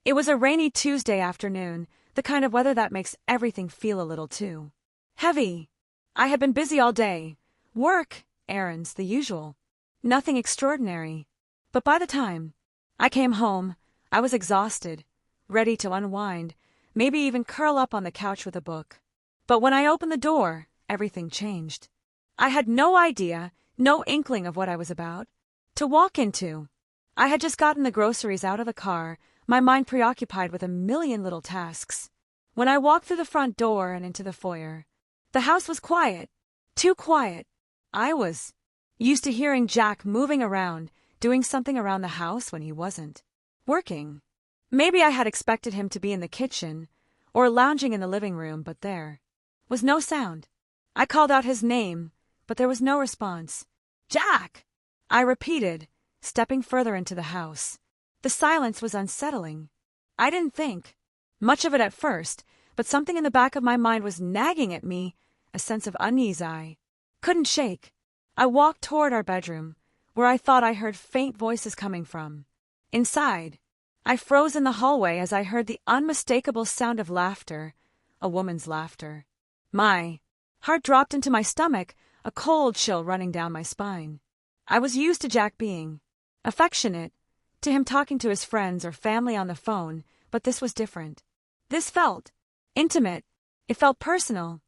It was a rainy Tuesday afternoon, the kind of weather that makes everything feel a little too heavy. I had been busy all day. Work, errands, the usual. Nothing extraordinary. But by the time I came home, I was exhausted, ready to unwind, maybe even curl up on the couch with a book. But when I opened the door, everything changed. I had no idea, no inkling of what I was about to walk into. I had just gotten the groceries out of the car, my mind preoccupied with a million little tasks. When I walked through the front door and into the foyer, the house was quiet. Too quiet. I was used to hearing Jack moving around, doing something around the house when he wasn't working. Maybe I had expected him to be in the kitchen or lounging in the living room, but there was no sound. I called out his name, but there was no response. Jack! I repeated, stepping further into the house. The silence was unsettling. I didn't think much of it at first, but something in the back of my mind was nagging at me, a sense of unease I couldn't shake. I walked toward our bedroom, where I thought I heard faint voices coming from. Inside, I froze in the hallway as I heard the unmistakable sound of laughter, a woman's laughter. My heart dropped into my stomach, a cold chill running down my spine. I was used to Jack being affectionate, to him talking to his friends or family on the phone, but this was different. This felt intimate. It felt personal.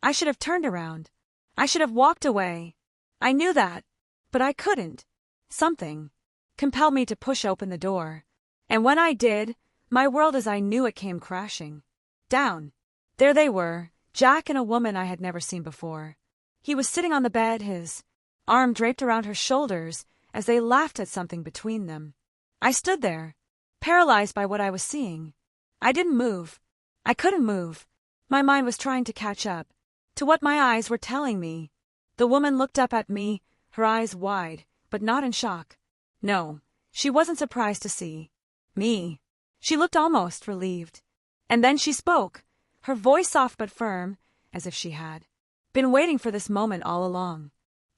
I should have turned around. I should have walked away. I knew that, but I couldn't. Something compelled me to push open the door. And when I did, my world as I knew it came crashing down. There they were, Jack and a woman I had never seen before. He was sitting on the bed, his arm draped around her shoulders, as they laughed at something between them. I stood there, paralyzed by what I was seeing. I didn't move. I couldn't move. My mind was trying to catch up to what my eyes were telling me. The woman looked up at me, her eyes wide, but not in shock. No, she wasn't surprised to see me. She looked almost relieved. And then she spoke, her voice soft but firm, as if she had been waiting for this moment all along.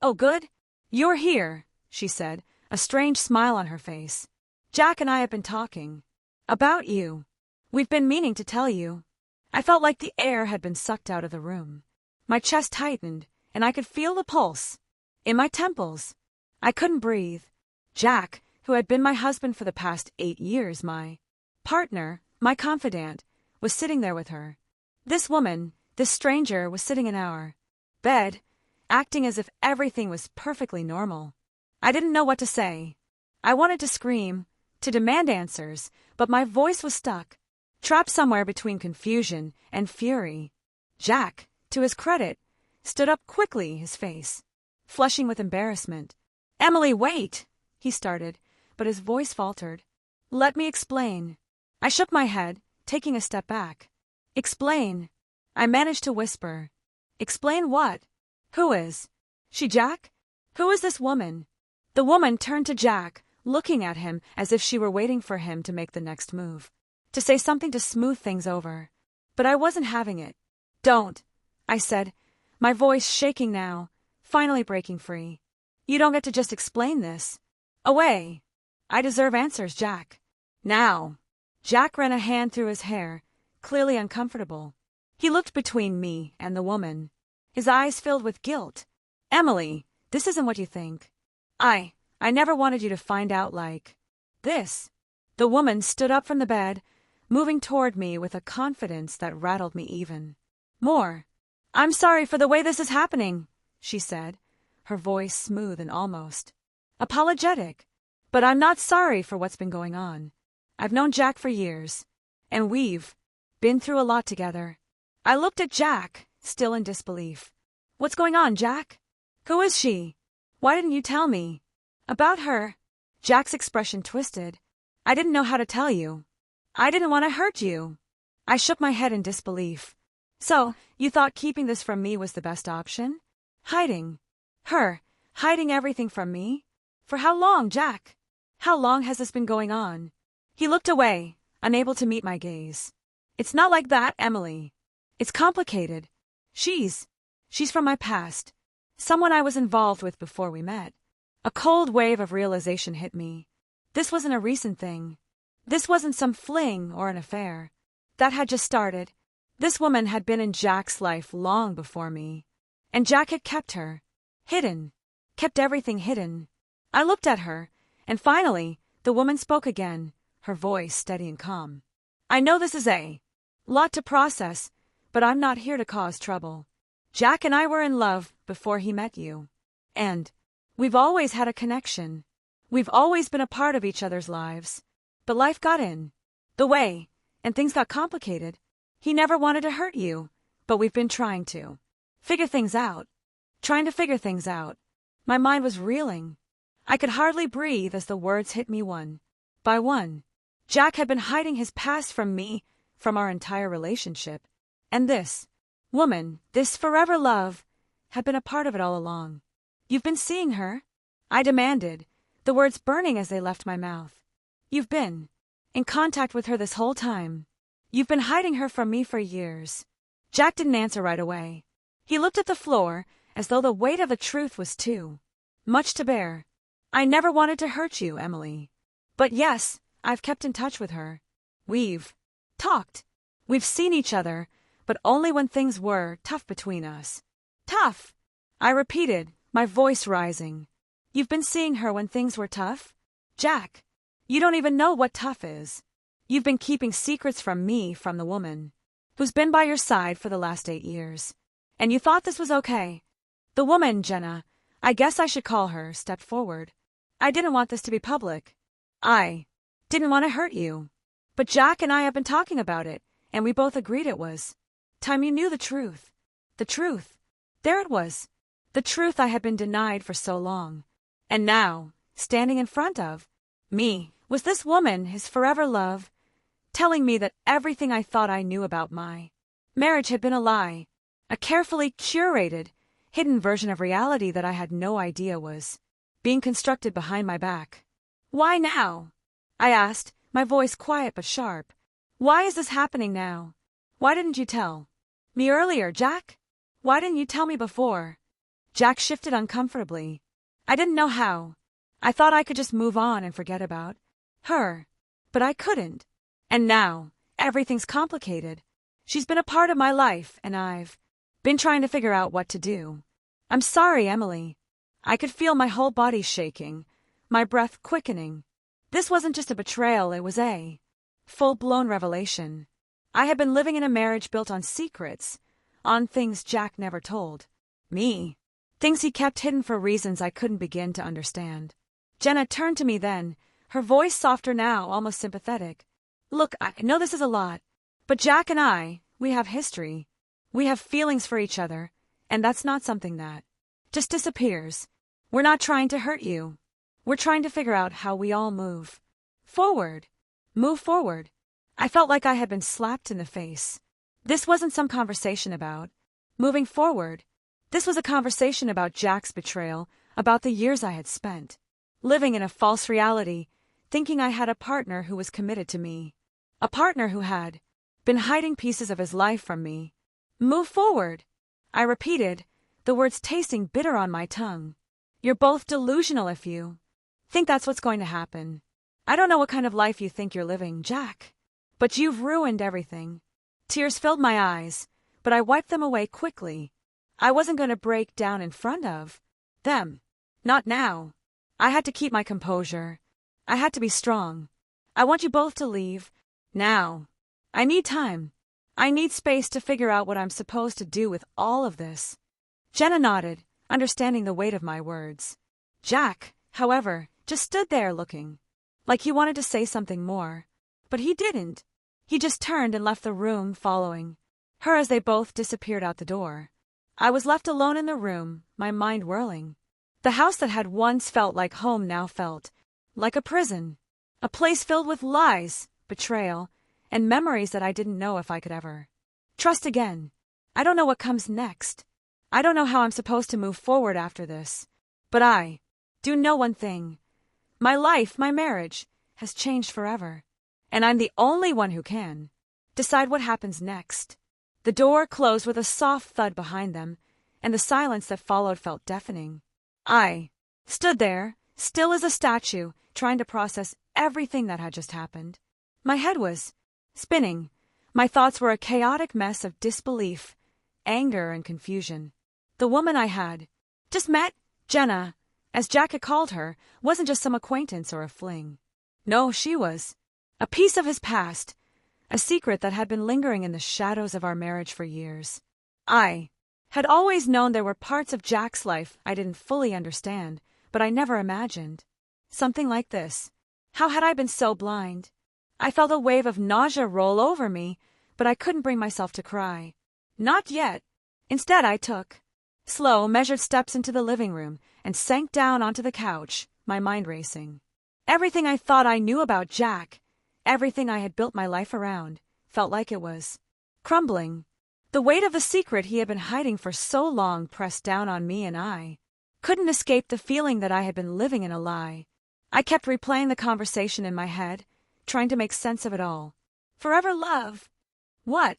"Oh, good. You're here," she said, a strange smile on her face. "Jack and I have been talking about you. We've been meaning to tell you." I felt like the air had been sucked out of the room. My chest tightened, and I could feel the pulse in my temples. I couldn't breathe. Jack, who had been my husband for the past 8 years, my partner, my confidant, was sitting there with her. This woman, this stranger, was sitting in our bed, acting as if everything was perfectly normal. I didn't know what to say. I wanted to scream, to demand answers, but my voice was stuck, trapped somewhere between confusion and fury. Jack, to his credit, stood up quickly, his face flushing with embarrassment. "Emily, wait!" he started, but his voice faltered. "Let me explain." I shook my head, taking a step back. "Explain," I managed to whisper. "Explain what? Who is she, Jack? Who is this woman?" The woman turned to Jack, looking at him as if she were waiting for him to make the next move, to say something to smooth things over. But I wasn't having it. "Don't," I said, my voice shaking now, finally breaking free. "You don't get to just explain this away. I deserve answers, Jack. Now." Jack ran a hand through his hair, clearly uncomfortable. He looked between me and the woman, his eyes filled with guilt. "Emily, this isn't what you think. I never wanted you to find out like this." The woman stood up from the bed, moving toward me with a confidence that rattled me even more. "I'm sorry for the way this is happening," she said, her voice smooth and almost apologetic. "But I'm not sorry for what's been going on. I've known Jack for years, and we've been through a lot together." I looked at Jack, still in disbelief. "What's going on, Jack? Who is she? Why didn't you tell me about her?" Jack's expression twisted. "I didn't know how to tell you. I didn't want to hurt you." I shook my head in disbelief. "So, you thought keeping this from me was the best option? Hiding her, hiding everything from me? For how long, Jack? How long has this been going on?" He looked away, unable to meet my gaze. "It's not like that, Emily. It's complicated. She's from my past. Someone I was involved with before we met." A cold wave of realization hit me. This wasn't a recent thing. This wasn't some fling or an affair. That had just started. This woman had been in Jack's life long before me. And Jack had kept her. Hidden. Kept everything hidden. I looked at her, and finally, the woman spoke again, her voice steady and calm. I know this is a lot to process, but I'm not here to cause trouble. Jack and I were in love before he met you. And we've always had a connection. We've always been a part of each other's lives. But life got in the way, and things got complicated. He never wanted to hurt you, but we've been trying to figure things out. Trying to figure things out. My mind was reeling. I could hardly breathe as the words hit me one by one. Jack had been hiding his past from me, from our entire relationship. And this woman, this forever love, had been a part of it all along. You've been seeing her? I demanded, the words burning as they left my mouth. You've been in contact with her this whole time. You've been hiding her from me for years. Jack didn't answer right away. He looked at the floor as though the weight of the truth was too much to bear. I never wanted to hurt you, Emily. But yes, I've kept in touch with her. We've talked. We've seen each other, but only when things were tough between us. Tough, I repeated, my voice rising. You've been seeing her when things were tough? Jack, you don't even know what tough is. You've been keeping secrets from me, from the woman who's been by your side for the last 8 years. And you thought this was okay. The woman, Jenna, I guess I should call her, stepped forward. I didn't want this to be public. I didn't want to hurt you. But Jack and I have been talking about it, and we both agreed it was time you knew the truth. The truth. There it was. The truth I had been denied for so long. And now, standing in front of me, was this woman, his forever love, telling me that everything I thought I knew about my marriage had been a lie, a carefully curated, hidden version of reality that I had no idea was being constructed behind my back. Why now? I asked, my voice quiet but sharp. Why is this happening now? Why didn't you tell me earlier, Jack? Why didn't you tell me before? Jack shifted uncomfortably. I didn't know how. I thought I could just move on and forget about her. But I couldn't. And now, everything's complicated. She's been a part of my life, and I've been trying to figure out what to do. I'm sorry, Emily. I could feel my whole body shaking, my breath quickening. This wasn't just a betrayal, it was a full-blown revelation. I had been living in a marriage built on secrets, on things Jack never told me, things he kept hidden for reasons I couldn't begin to understand. Jenna turned to me then, her voice softer now, almost sympathetic. Look, I know this is a lot, but Jack and I, we have history. We have feelings for each other, and that's not something that just disappears. We're not trying to hurt you. We're trying to figure out how we all move forward. Move forward. I felt like I had been slapped in the face. This wasn't some conversation about moving forward. This was a conversation about Jack's betrayal, about the years I had spent living in a false reality, thinking I had a partner who was committed to me, a partner who had been hiding pieces of his life from me. Move forward, I repeated, the words tasting bitter on my tongue. You're both delusional if you think that's what's going to happen. I don't know what kind of life you think you're living, Jack, but you've ruined everything. Tears filled my eyes, but I wiped them away quickly. I wasn't going to break down in front of them. Not now. I had to keep my composure. I had to be strong. I want you both to leave now. I need time. I need space to figure out what I'm supposed to do with all of this. Jenna nodded, understanding the weight of my words. Jack, however, just stood there looking like he wanted to say something more. But he didn't. He just turned and left the room, following her as they both disappeared out the door. I was left alone in the room, my mind whirling. The house that had once felt like home now felt like a prison, a place filled with lies, betrayal, and memories that I didn't know if I could ever trust again. I don't know what comes next. I don't know how I'm supposed to move forward after this. But I do know one thing. My life, my marriage, has changed forever. And I'm the only one who can decide what happens next. The door closed with a soft thud behind them, and the silence that followed felt deafening. I stood there, still as a statue, trying to process everything that had just happened. My head was spinning. My thoughts were a chaotic mess of disbelief, anger, and confusion. The woman I had just met, Jenna, as Jack had called her, wasn't just some acquaintance or a fling. No, she was a piece of his past, a secret that had been lingering in the shadows of our marriage for years. I had always known there were parts of Jack's life I didn't fully understand, but I never imagined something like this. How had I been so blind? I felt a wave of nausea roll over me, but I couldn't bring myself to cry. Not yet. Instead, I took slow, measured steps into the living room and sank down onto the couch, my mind racing. Everything I thought I knew about Jack, everything I had built my life around, felt like it was crumbling. The weight of the secret he had been hiding for so long pressed down on me, and I couldn't escape the feeling that I had been living in a lie. I kept replaying the conversation in my head, trying to make sense of it all. Forever love. What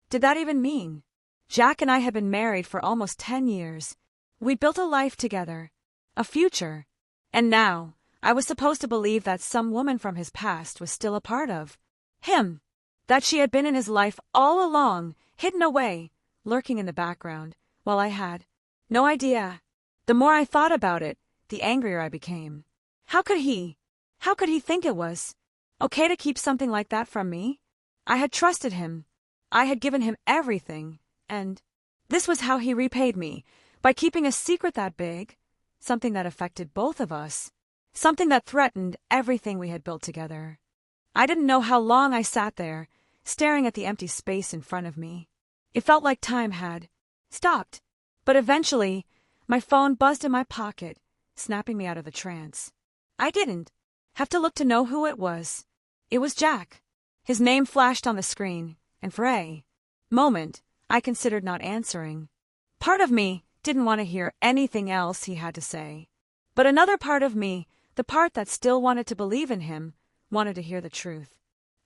did that even mean? Jack and I had been married for almost 10 years. We'd built a life together, a future. And now, I was supposed to believe that some woman from his past was still a part of him. That she had been in his life all along, hidden away, lurking in the background, while I had no idea. The more I thought about it, the angrier I became. How could he think it was okay to keep something like that from me? I had trusted him. I had given him everything. And this was how he repaid me, by keeping a secret that big, something that affected both of us, something that threatened everything we had built together. I didn't know how long I sat there, staring at the empty space in front of me. It felt like time had stopped, but eventually, my phone buzzed in my pocket, snapping me out of the trance. I didn't have to look to know who it was. It was Jack. His name flashed on the screen, and for a moment, I considered not answering. Part of me didn't want to hear anything else he had to say. But another part of me, the part that still wanted to believe in him, wanted to hear the truth.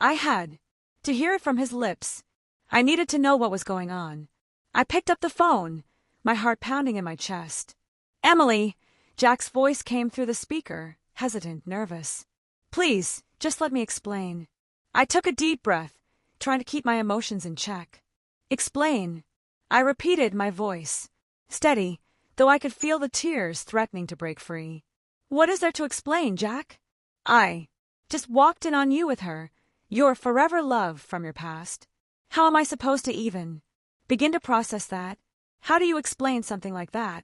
I had to hear it from his lips. I needed to know what was going on. I picked up the phone, my heart pounding in my chest. Emily, Jack's voice came through the speaker, hesitant, nervous. Please, just let me explain. I took a deep breath, trying to keep my emotions in check. Explain. I repeated, my voice steady, though I could feel the tears threatening to break free. What is there to explain, Jack? I just walked in on you with her, your forever love from your past. How am I supposed to even begin to process that? How do you explain something like that?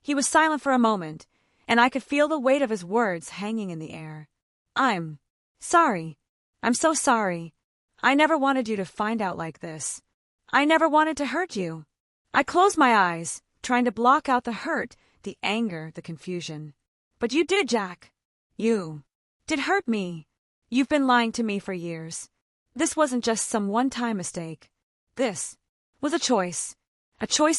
He was silent for a moment, and I could feel the weight of his words hanging in the air. I'm sorry. I'm so sorry. I never wanted you to find out like this. I never wanted to hurt you. I closed my eyes, trying to block out the hurt, the anger, the confusion. But you did, Jack. You did hurt me. You've been lying to me for years. This wasn't just some one-time mistake. This was a choice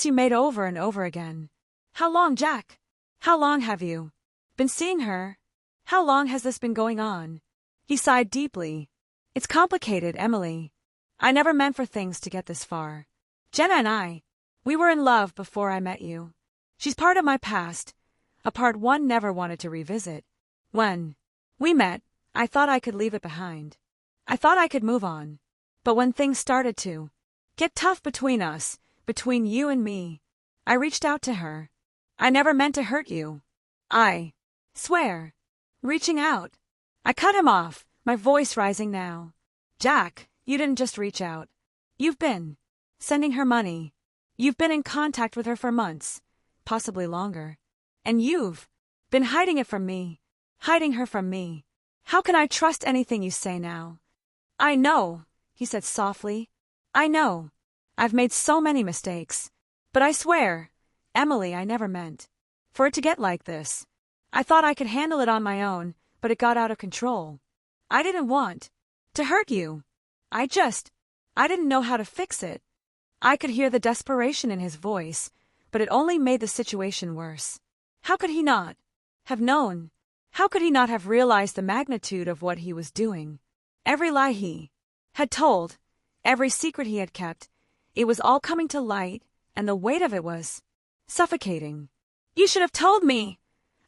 you made over and over again. How long, Jack? How long have you been seeing her? How long has this been going on? He sighed deeply. It's complicated, Emily. I never meant for things to get this far. Jenna and we were in love before I met you. She's part of my past, a part one never wanted to revisit. When we met, I thought I could leave it behind. I thought I could move on. But when things started to get tough between us, between you and me, I reached out to her. I never meant to hurt you. I swear. Reaching out. I cut him off, my voice rising now. Jack, you didn't just reach out. You've been sending her money. You've been in contact with her for months, possibly longer. And you've been hiding it from me, hiding her from me. How can I trust anything you say now? I know, he said softly. I know. I've made so many mistakes. But I swear, Emily, I never meant for it to get like this. I thought I could handle it on my own, but it got out of control. I didn't want to hurt you. I didn't know how to fix it. I could hear the desperation in his voice, but it only made the situation worse. How could he not have known? How could he not have realized the magnitude of what he was doing? Every lie he had told, every secret he had kept, it was all coming to light, and the weight of it was suffocating. You should have told me,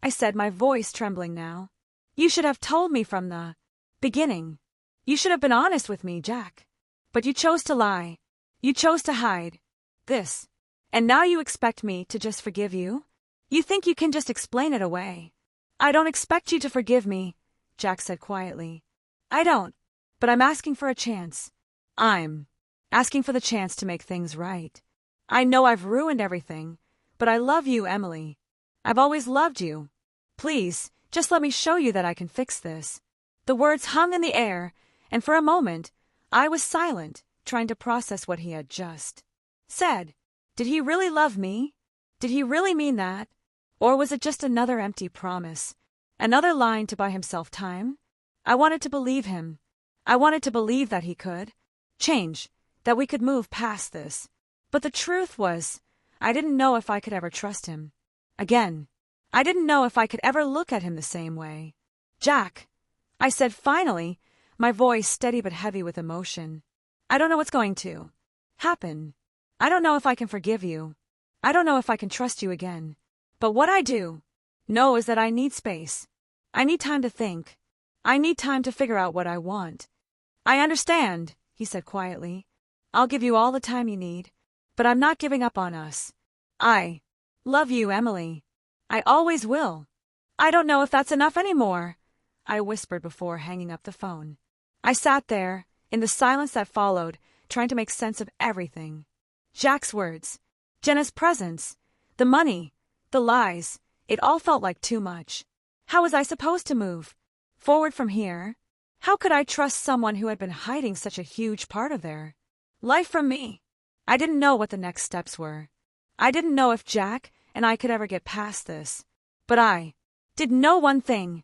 I said, my voice trembling now. You should have told me from the beginning. You should have been honest with me, Jack. But you chose to lie. You chose to hide this. And now you expect me to just forgive you? You think you can just explain it away. I don't expect you to forgive me, Jack said quietly. I don't. But I'm asking for a chance. I'm asking for the chance to make things right. I know I've ruined everything, but I love you, Emily. I've always loved you. Please, just let me show you that I can fix this. The words hung in the air, and for a moment, I was silent, trying to process what he had just said. Did he really love me? Did he really mean that? Or was it just another empty promise? Another line to buy himself time? I wanted to believe him. I wanted to believe that he could change, that we could move past this. But the truth was, I didn't know if I could ever trust him again. I didn't know if I could ever look at him the same way. Jack, I said finally, my voice steady but heavy with emotion. I don't know what's going to happen. I don't know if I can forgive you. I don't know if I can trust you again. But what I do know is that I need space. I need time to think. I need time to figure out what I want. I understand, he said quietly. I'll give you all the time you need, but I'm not giving up on us. I love you, Emily. I always will. I don't know if that's enough anymore, I whispered before hanging up the phone. I sat there, in the silence that followed, trying to make sense of everything. Jack's words, Jenna's presence, the money, the lies, it all felt like too much. How was I supposed to move forward from here? How could I trust someone who had been hiding such a huge part of their life from me? I didn't know what the next steps were. I didn't know if Jack and I could ever get past this. But I did know one thing.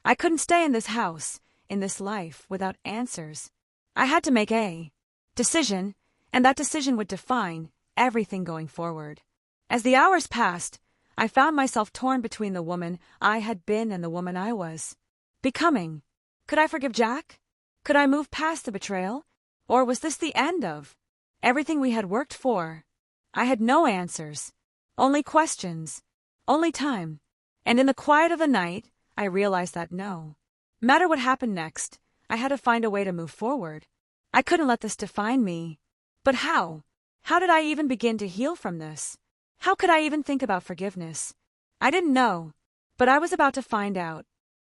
I couldn't stay in this house, in this life, without answers. I had to make a decision, and that decision would define everything going forward. As the hours passed, I found myself torn between the woman I had been and the woman I was becoming. Could I forgive Jack? Could I move past the betrayal? Or was this the end of everything we had worked for? I had no answers, only questions, only time. And in the quiet of the night, I realized that no matter what happened next, I had to find a way to move forward. I couldn't let this define me. But how? How did I even begin to heal from this? How could I even think about forgiveness? I didn't know, but I was about to find out.